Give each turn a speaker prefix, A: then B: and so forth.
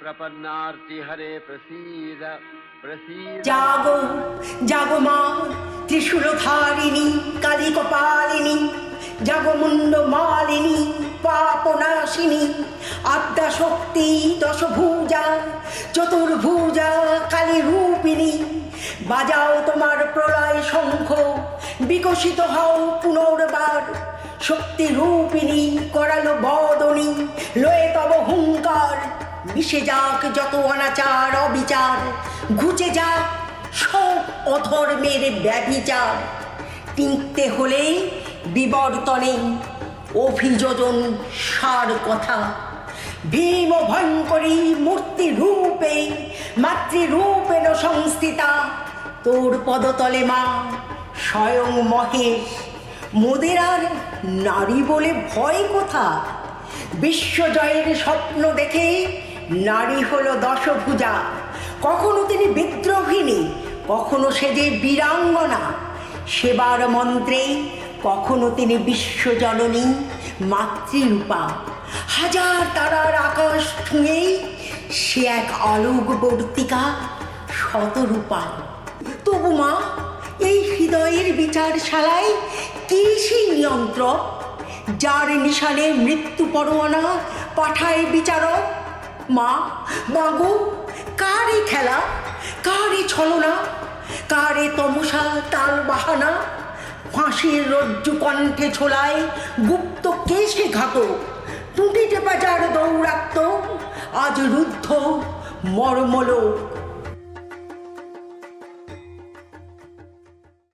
A: प्रपन्नार्ति हरे प्रसीद प्रसीद।
B: जागो जागो मा त्रिशूलधारिणी काली कपालिनी जगमुंड मालिनी पापनाशिनी आद्या शक्ति दशभुजा चतुर्भुजा काली रूपिणी বাজাও তোমার প্রলয় শঙ্খ বিকশিত হও পুনর্বার শক্তি রূপিণী করালো বদনী লয়ে তব হুঙ্কার মিশে যাক যত অনাচার অবিচার ঘুচে যাক সব অধর্মের ব্যভিচার টিকতে হলে বিবর্তনে অভিযোজন সার কথা ভীম ভয়ঙ্করী মূর্তি রূপে মাতৃরূপেণ সংস্থিতা তোর পদতলে মা স্বয়ং মহেশ মোদের আর নারী বলে ভয় কোথা বিশ্বজয়ের স্বপ্ন দেখে নারী হলো দশভুজা কখনো তিনি বিদ্রোহিণী কখনো সেজে বীরাঙ্গনা সেবার মন্ত্রে কখনো তিনি বিশ্বজননী মাতৃরূপা হাজার তারার আকাশ ছুঁয়েই সে এক আলোকবর্তিকা শতরূপা তবু মা এই হৃদয়ের বিচারশালায় কি সেই নিয়ন্ত্রক যার নিশানে মৃত্যু পরোয়ানা পাঠায় বিচারক মা মাগো কারে খেলা কারে ছলনা কারে তমসা তাল বাহানা ফাঁসির রজ্জু কণ্ঠে ছোলায় গুপ্ত কেশে ঘাতক টুটি টেপা যার দৌরাত্ম আজ রুদ্ধ মর্মলো